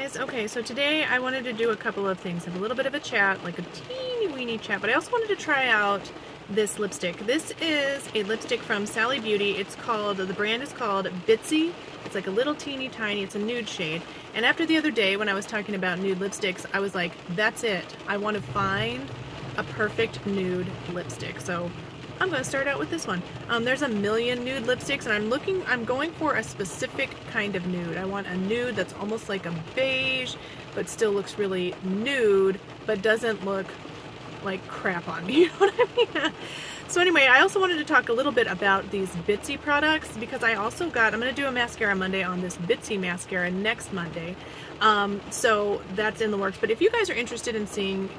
guys. Okay, so today I wanted to do a couple of things. Have a little bit of a chat, like a teeny weeny chat, but I also wanted to try out this lipstick. This is a lipstick from Sally Beauty. The brand is called Bitzy. It's like a little teeny tiny, it's a nude shade. And after the other day when I was talking about nude lipsticks, I was like, that's it. I want to find a perfect nude lipstick. So I'm going to start out with this one. There's a million nude lipsticks, and I'm going for a specific kind of nude. I want a nude that's almost like a beige, but still looks really nude, but doesn't look like crap on me, you know what I mean? So anyway, I also wanted to talk a little bit about these Bitzy products, because I'm going to do a mascara Monday on this Bitzy mascara next Monday. So that's in the works. But if you guys are interested in seeing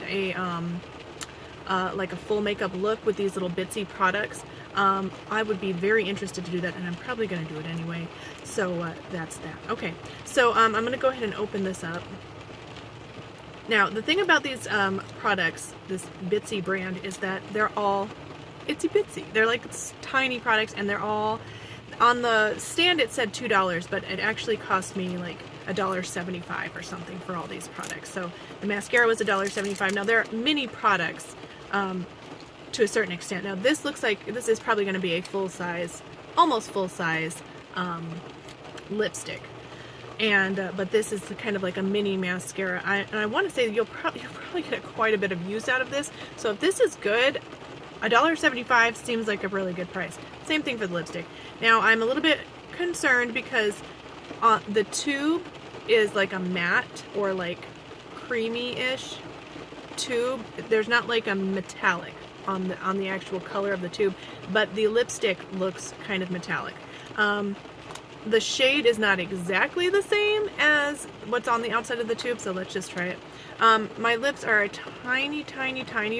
like a full makeup look with these little Bitzy products, I would be very interested to do that, and I'm probably going to do it anyway. So that's that. Okay, so I'm going to go ahead and open this up. Now, the thing about these products, this Bitzy brand, is that they're all itsy bitsy. They're like tiny products, and they're all, on the stand it said $2, but it actually cost me like $1.75 or something for all these products. So the mascara was $1.75. Now they're mini products to a certain extent. Now this looks like this is probably going to be a full-size, almost full-size lipstick. And but this is kind of like a mini mascara. And I want to say you'll probably get quite a bit of use out of this. So if this is good, $1.75 seems like a really good price. Same thing for the lipstick. Now I'm a little bit concerned because the tube is like a matte or like creamy-ish tube. There's not like a metallic on the actual color of the tube, but the lipstick looks kind of metallic. The shade is not exactly the same as what's on the outside of the tube, so let's just try it. My lips are a tiny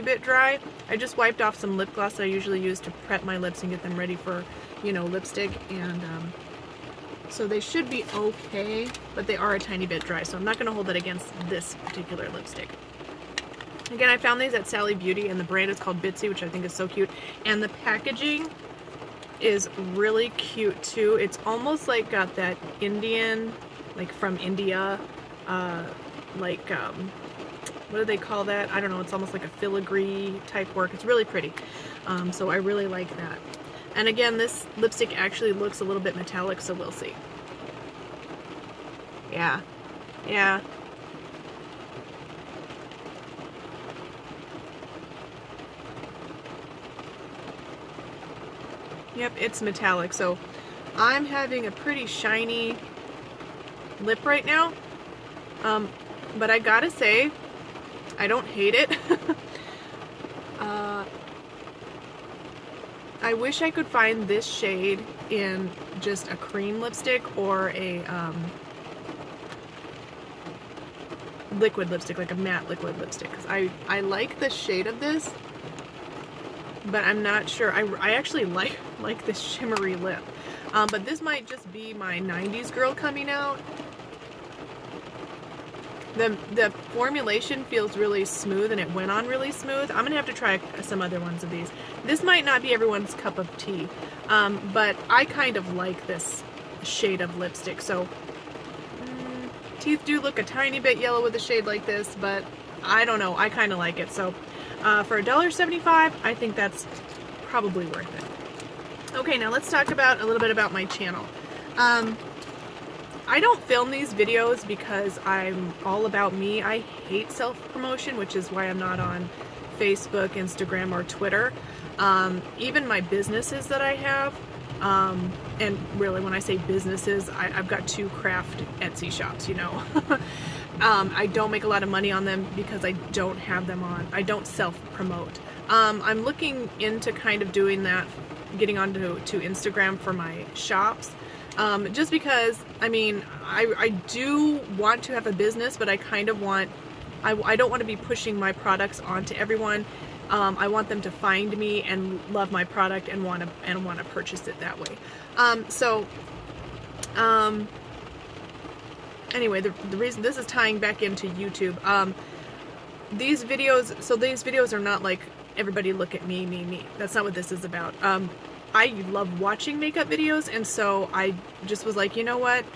bit dry. I just wiped off some lip gloss that I usually use to prep my lips and get them ready for, you know, lipstick, and so they should be okay, but they are a tiny bit dry, so I'm not going to hold it against this particular lipstick. Again, I found these at Sally Beauty, and the brand is called Bitzy, which I think is so cute, and the packaging is really cute too. It's almost like got that Indian, like from India, what do they call that? I don't know. It's almost like a filigree type work. It's really pretty. So I really like that. And again, this lipstick actually looks a little bit metallic, so we'll see. Yeah. Yeah. Yep, it's metallic, so I'm having a pretty shiny lip right now, but I gotta say, I don't hate it. I wish I could find this shade in just a cream lipstick or a liquid lipstick, like a matte liquid lipstick, because I like the shade of this, but I'm not sure. I actually like this shimmery lip. But this might just be my 90s girl coming out. The formulation feels really smooth, and it went on really smooth. I'm going to have to try some other ones of these. This might not be everyone's cup of tea, but I kind of like this shade of lipstick. So, teeth do look a tiny bit yellow with a shade like this, but I don't know. I kind of like it. So, for $1.75, I think that's probably worth it. Okay, now let's talk a little bit about my channel. I don't film these videos because I'm all about me. I hate self-promotion, which is why I'm not on Facebook, Instagram, or Twitter. Even my businesses that I have, and really when I say businesses, I've got 2 craft Etsy shops, you know. I don't make a lot of money on them because I don't have them on. I don't self-promote. I'm looking into kind of doing that, getting onto Instagram for my shops. Just because, I mean, I do want to have a business, but I kind of want, I don't want to be pushing my products onto everyone. I want them to find me and love my product and want to purchase it that way. Anyway, the reason this is tying back into YouTube, these videos are not like everybody look at me. That's not what this is about. I love watching makeup videos, and so I just was like, you know what?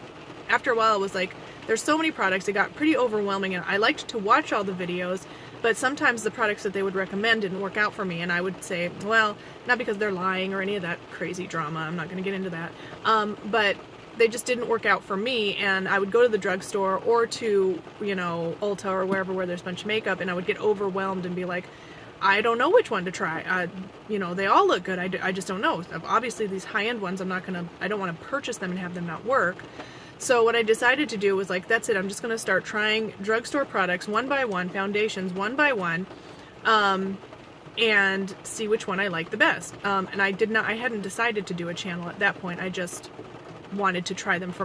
After a while, I was like, there's so many products, it got pretty overwhelming, and I liked to watch all the videos, but sometimes the products that they would recommend didn't work out for me, and I would say, well, not because they're lying or any of that crazy drama, I'm not going to get into that, but they just didn't work out for me, and I would go to the drugstore or to, you know, Ulta or wherever where there's a bunch of makeup, and I would get overwhelmed and be like, I don't know which one to try. You know, they all look good. I just don't know. Obviously, these high-end ones, I don't want to purchase them and have them not work. So what I decided to do was like, that's it. I'm just going to start trying drugstore products one by one, foundations one by one, and see which one I like the best. And I hadn't decided to do a channel at that point. I just wanted to try them for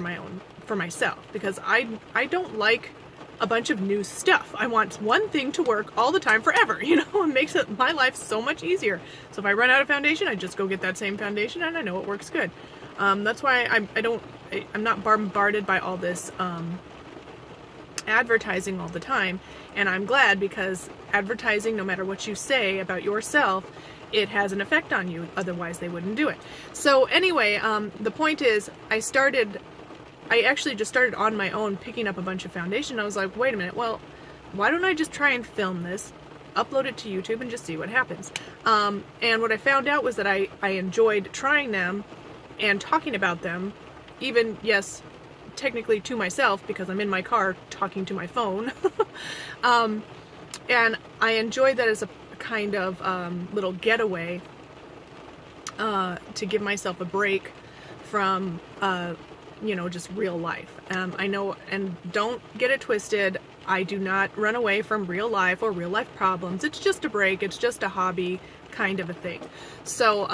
myself, because I don't like a bunch of new stuff. I want one thing to work all the time forever, you know. It makes my life so much easier. So if I run out of foundation, I just go get that same foundation and I know it works good. That's why I'm not bombarded by all this advertising all the time, and I'm glad, because advertising, no matter what you say about yourself, it has an effect on you. Otherwise they wouldn't do it. So anyway, the point is, I actually just started on my own picking up a bunch of foundation. I was like, wait a minute, well, why don't I just try and film this, upload it to YouTube, and just see what happens? And what I found out was that I enjoyed trying them and talking about them, even, yes, technically to myself, because I'm in my car talking to my phone. And I enjoyed that as a kind of little getaway to give myself a break from you know, just real life. I know, and don't get it twisted, I do not run away from real life or real life problems. It's just a break, it's just a hobby kind of a thing. So,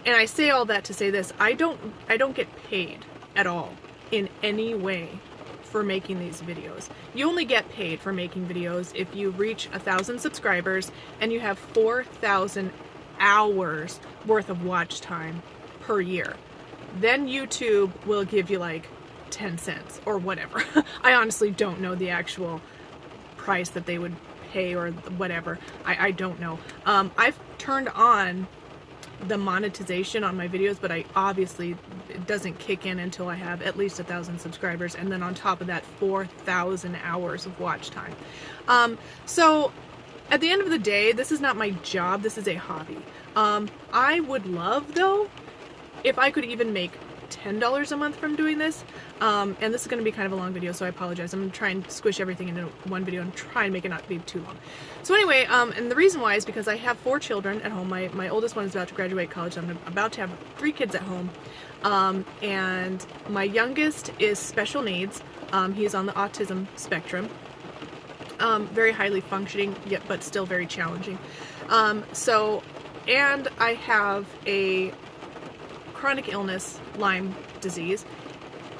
and I say all that to say this, I don't get paid at all in any way for making these videos. You only get paid for making videos if you reach 1,000 subscribers and you have 4,000 hours worth of watch time per year. Then YouTube will give you like 10 cents or whatever. I honestly don't know the actual price that they would pay or whatever. I don't know. I've turned on the monetization on my videos, but it doesn't kick in until I have at least 1,000 subscribers, and then on top of that, 4,000 hours of watch time. So at the end of the day, this is not my job, this is a hobby. I would love, though, if I could even make $10 a month from doing this. And this is going to be kind of a long video, so I apologize. I'm going to try and squish everything into one video and try and make it not be too long. So anyway, and the reason why is because I have 4 children at home. My oldest one is about to graduate college. I'm about to have 3 kids at home. And my youngest is special needs. He's on the autism spectrum. Very highly functioning, yet but still very challenging. And I have a chronic illness, Lyme disease,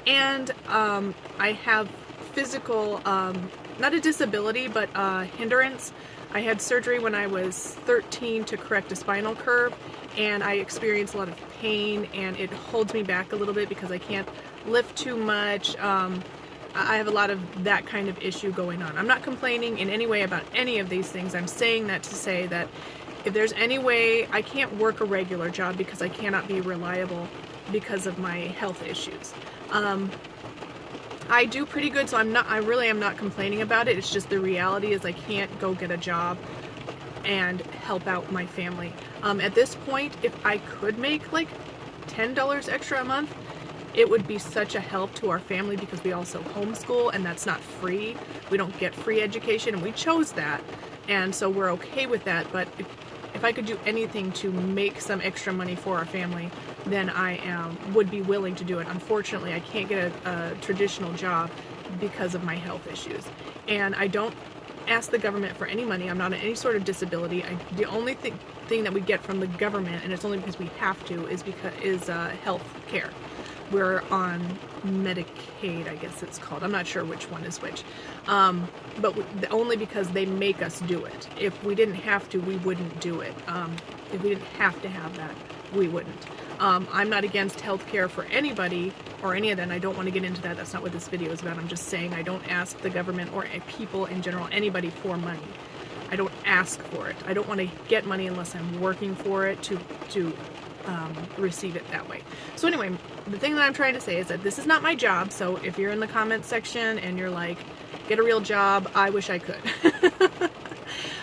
and I have physical, not a disability, but a hindrance. I had surgery when I was 13 to correct a spinal curve, and I experienced a lot of pain, and it holds me back a little bit because I can't lift too much. I have a lot of that kind of issue going on. I'm not complaining in any way about any of these things. I'm saying that to say that if there's any way, I can't work a regular job because I cannot be reliable because of my health issues. I do pretty good, so I really am not complaining about it. It's just the reality is I can't go get a job and help out my family. At this point, if I could make like $10 extra a month, it would be such a help to our family, because we also homeschool, and that's not free. We don't get free education, and we chose that, and so we're okay with that. But if I could do anything to make some extra money for our family, then I would be willing to do it. Unfortunately, I can't get a traditional job because of my health issues, and I don't ask the government for any money. I'm not on any sort of disability. The only thing that we get from the government, and it's only because we have to, is health care. We're on Medicaid, I guess it's called. I'm not sure which one is which. But only because they make us do it. If we didn't have to, we wouldn't do it. If we didn't have to have that, we wouldn't. I'm not against health care for anybody or any of that, and I don't want to get into that. That's not what this video is about. I'm just saying I don't ask the government or people in general, anybody, for money. I don't ask for it. I don't want to get money unless I'm working for it to receive it that way. So anyway, the thing that I'm trying to say is that this is not my job, so if you're in the comments section and you're like, get a real job, I wish I could.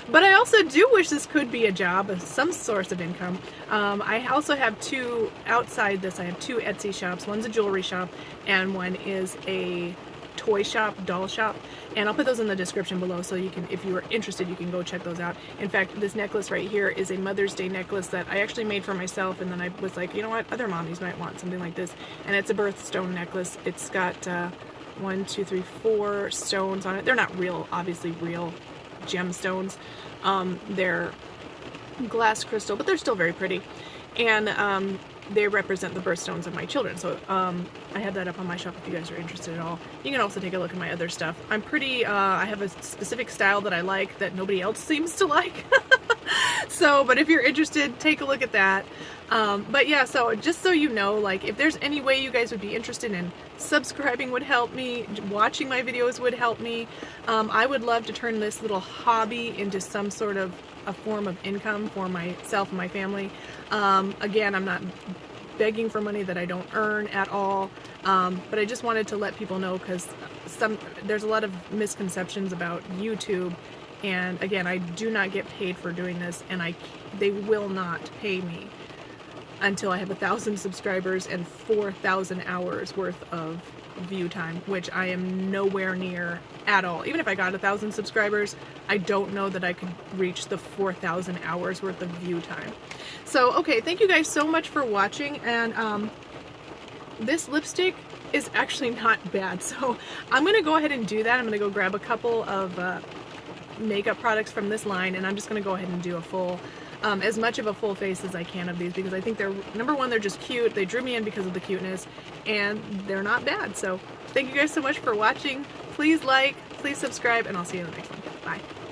But I also do wish this could be a job, some source of income. I also have two, outside this, I have two Etsy shops. One's a jewelry shop, and one is a toy shop, doll shop, and I'll put those in the description below, so you can, if you are interested, you can go check those out. In fact, this necklace right here is a Mother's Day necklace that I actually made for myself, and then I was like, you know what, other mommies might want something like this, and it's a birthstone necklace. It's got 1, 2, 3, 4 stones on it. They're not real, obviously real gemstones. They're glass crystal, but they're still very pretty, and they represent the birthstones of my children. So I have that up on my shop if you guys are interested at all. You can also take a look at my other stuff. I'm pretty, I have a specific style that I like that nobody else seems to like. So, but if you're interested, take a look at that. But yeah, so just so you know, like, if there's any way you guys would be interested in subscribing would help me, watching my videos would help me. I would love to turn this little hobby into some sort of a form of income for myself and my family. Again, I'm not begging for money that I don't earn at all, but I just wanted to let people know, because there's a lot of misconceptions about YouTube, and again, I do not get paid for doing this, and they will not pay me until I have 1,000 subscribers and 4,000 hours worth of view time, which I am nowhere near at all. Even if I got 1,000 subscribers, I don't know that I could reach the 4,000 hours worth of view time. So, okay, thank you guys so much for watching, and this lipstick is actually not bad, so I'm going to go ahead and do that. I'm going to go grab a couple of makeup products from this line, and I'm just going to go ahead and do a full, as much of a full face as I can of these, because I think they're, number one, they're just cute. They drew me in because of the cuteness, and they're not bad. So thank you guys so much for watching. Please like, please subscribe, and I'll see you in the next one. Bye.